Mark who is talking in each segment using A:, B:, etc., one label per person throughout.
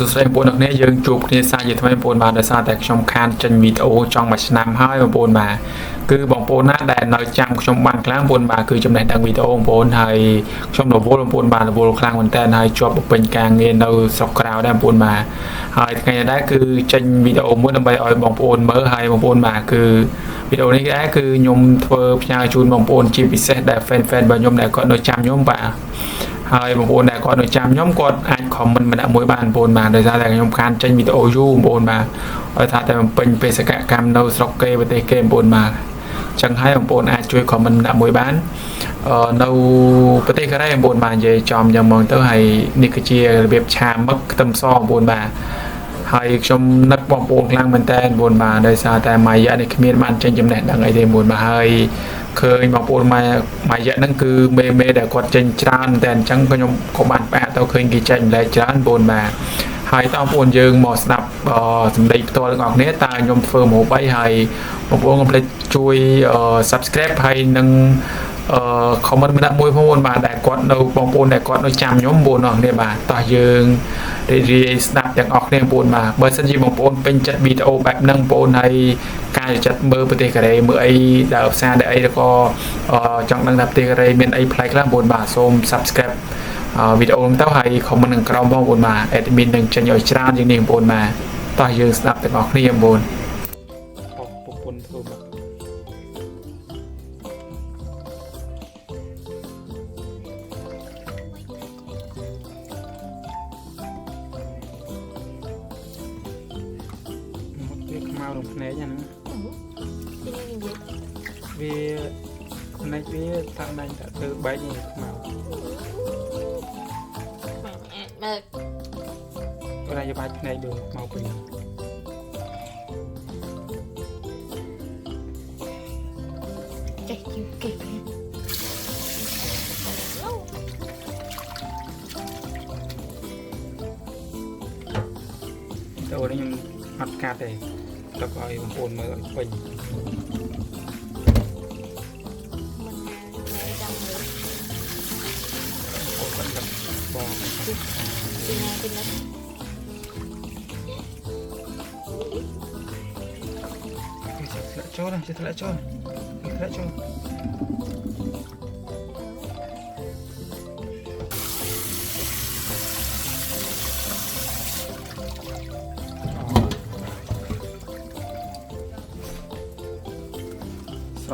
A: สุดท้ายบนนักเนี้ยยังจูบที่สายอยู่ทำไมบนมาโดยสารแต่ชมคานจนวิดีโอจองมาชนะให้บนมาคือบางโปนน่าแต่น้อยจำชมบางครั้งบนมาคือจำแนกดังวิดีโอบนให้ชมดอกโบนบนมาดอกโบนครั้งมันแต่ให้จบเป็นการเงินเราสกราวได้บนมาให้ไงได้คือจันวิดีโอมุ่งไปเอาบางโปนเมื่อให้บางโปนมาคือวิดีโอนี้ก็คือยมเฟิร์พยาจูนบางโปนจีพิเศษแต่แฟนๆบางยมแต่ก็น้อยจำยมป่าហើយបងប្អូនដែលគាត់នៅចាំខ្ញុំគាត់អាច comment ម្នាក់មួយបានបងប្អូនបានដោយសារតែខ្ញុំខានចេញវីដេអូយូរបងប្អូនបាទឲ្យថាតែបំពេញបេសកកម្មនៅស្រុកគេប្រទេសគេបងប្អូនបាទអញ្ចឹងហើយបងប្អូនអាចជួយ comment ម្នាក់មួយបាននៅប្រទេសកូរ៉េបងប្អូនបាទនិយាយចំយ៉ាងហ្មងទៅហើយនេះគឺជារបៀបឆាមឹកខ្ទឹមសបងប្អូនបាទហើយខ្ញុំនឹកបងប្អូនខ្លាំងមែនតើបងប្អូនបាទដោយសារតែមួយរយៈនេះគ្មានបានចេញចំណេះដឹងអីទេបងប្អូនបាទហើយឃើញបងប្អូនមួយរយៈហ្នឹងគឺមេដែលគាត់ចេញច្រើនតែអញ្ចឹងខ្ញុំក៏បានផ្អាកទៅឃើញគេចែកម្លែកច្រើនបងប្អូនបាទហើយតើបងប្អូនយើងមកស្ដាប់សម្ដីផ្ទាល់ទាំងអស់គ្នាតើខ្ញុំធ្វើម៉ូបអីហើយបងប្អូនកុំភ្លេចជួយ subscribe ហើយនឹងcomment ម្នាក់មួយផងបងប្អូនបាទដែលគាត់នៅបងប្អូនដែលគាត់នៅចាំខ្ញុំបងប្អូនអស់គ្នាបាទតោះយើងរីករាយស្ដាប់ទាំងអស់គ្នាបងប្អូនបាទបើសិនជាបងប្អូនពេញចិត្តវីដេអូបែបហ្នឹងបងប្អូនហើយការចិត្តមើលប្រទេសកូរ៉េមើលអីដែលផ្សារដែលអីក៏ចង់ដឹងថាប្រទេសកូរ៉េមានអីប្លែកខ្លះបងប្អូនបាទសូម subscribe វីដេអូហ្នឹងទៅហើយ comment នឹងក្រោមបងប្អូនបាទ admin នឹងចេញឲ្យច្រើនជាងនេះបងប្អូនបាទតោះយើងស្ដាប់ទាំងអស់គ្នាបងប្អូនប្រពន្ធធ្វើមកខ្មៅក្នុងភ្នែកហ្នឹងវាភ្នែកវាថាណែតែធ្វើបែកនេះខ្មៅមើលគាត់ឲ្យបាច់ភ្នែកដូចខ្មៅពេញចេះជឿគេទៅនេះខ្ញុំអត់កាត់ទេទុកឲ្យបងប្អូនមើលឲ្យពេញបងពីណាពីណាចូលណាចិត្តធ្លាក់ចូលធ្លាក់ចូល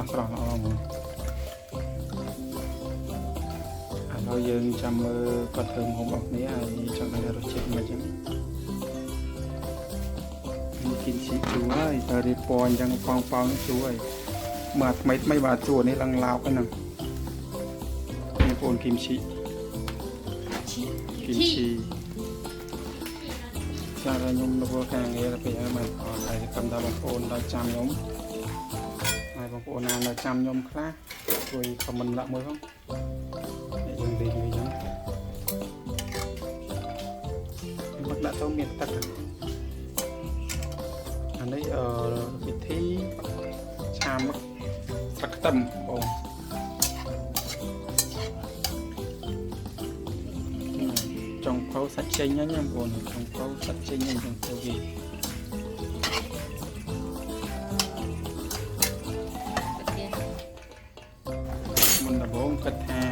A: ស្រស់ល្អហ្មងឥឡូវយើងចាំមើលគាត់ធ្វើម្ហូបរបស់គ្នាហើយចង់ដឹងរសជាតិមិនអញ្ចឹងនេះគីស៊ីជូរហើយតើរៀបពណ៌អញ្ចឹងប៉ងជូរហើយមើលថ្មីបាទជូរនេះឡើងឡោកហ្នឹងនេះបងគីមស៊ីចាខ្ញុំនៅខាងងារទៅហើយមិនអត់ហើយកំដៅបងប្អូនដល់ចាំខ្ញុំហើយបងប្អូនណានៅចាំខ្ញុំខ្លះជួយ comment ដាក់មួយផងយើងលេងវិញហ្នឹងមកដាក់ទៅមានទឹកអានេះវិធីឆាមឹកស្លឹកខ្ទឹមបងចង់ផៅសាច់ចេញហ្នឹងបងចង់ផៅសាច់ចេញហ្នឹងចង់ធ្វើវាគិតថា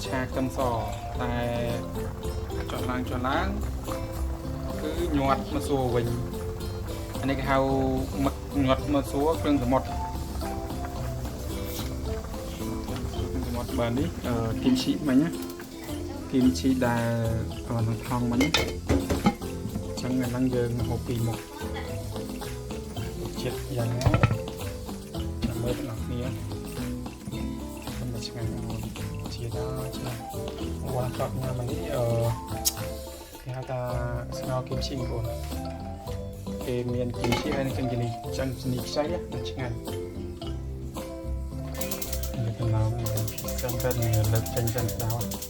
A: ឆាខ្ទឹមសតែចុះឡើងគឺញាត់មកសួរវិញអានេះគេហៅមឹកញាត់មកសួរគ្រឿងសមុទ្របាទនេះគីមឈីមិញណាគីមឈីដែលក្នុងថងមិញអញ្ចឹងឥឡូវយើងហូបពីមុខជាតិយ៉ាងណាចាំមើលទាំងអស់គ្នាឆ្ងាញ់ជាដល់ឆ្ងាញ់វ៉ាគាត់ញ៉ាំនេះគេហៅថាស្ងោរគីមឈីបងគេមានគីមឈីហើយនឹងជំនីចឹងជំនីខ្ចីណាឆ្ងាញ់នេះកន្លងចឹងទៅលើកចេញស្ដៅ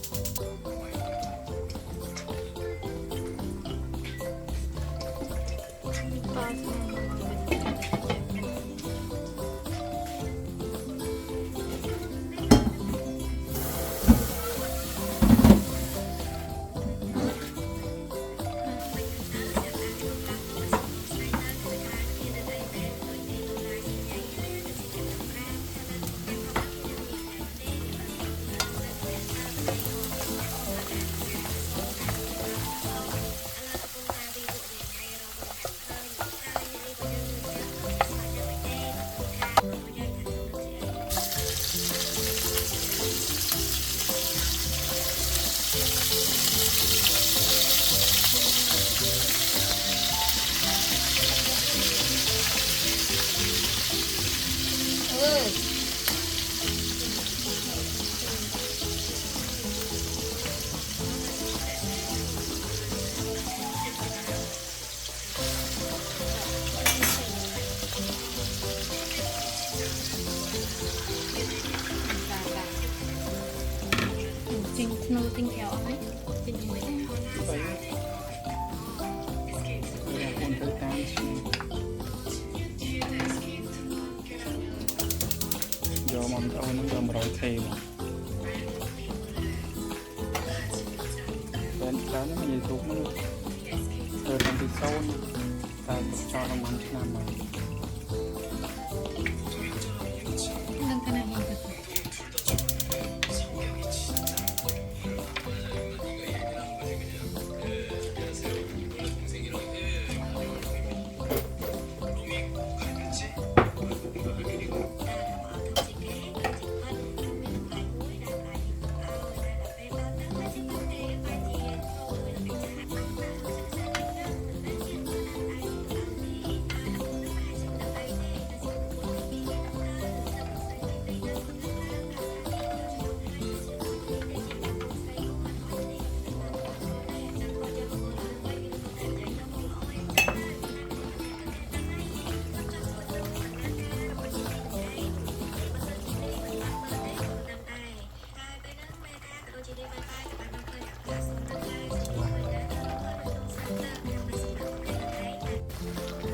B: tinh khéo ấy tinh mới đấy
C: vậy là con tới tam giờ mầm tao nó giờ mà đòi thèm bên đó nó gì thuốc nó rồi làm từ sâu ta cho nó mắm làm mà
B: nâng cái này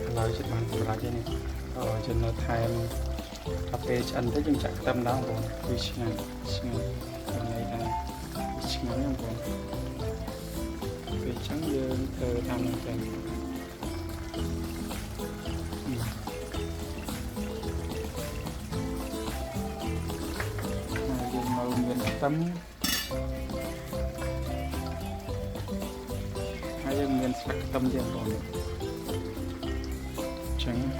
B: hình
C: nói chuyện bạn của ra trên này trên nó thay cà phê chân tới chừng chạy tâm đó rồi vì ngàn còn này là vì ngàn nhau rồi vì trắng giờ từ tham làm chân dùng màu miền tấm hay dùng miền sắc tâm diện rồi trắng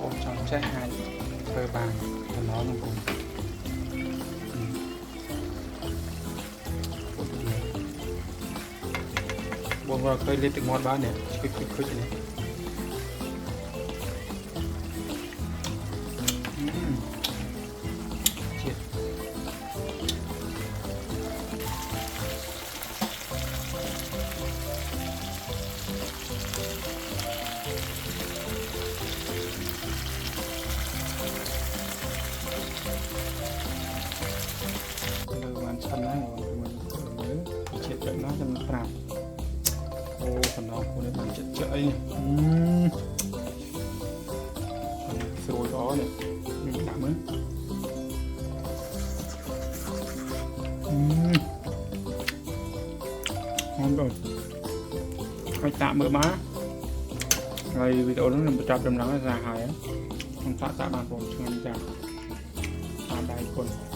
C: ô trong trái hai cơ bản là nó luôn cùng buông vào cây lên từng món bán này cứ này chết chân á rồi mình chết trận nó chân phàm ô phần đó cô đấy bạn chết chơi rồi đó này mình cảm ơn ngon rồi hãy tạm bữa má rồi video nó làm chọc đầm nắng ra hài á không tạ bạn còn chưa ăn chào tạm đại con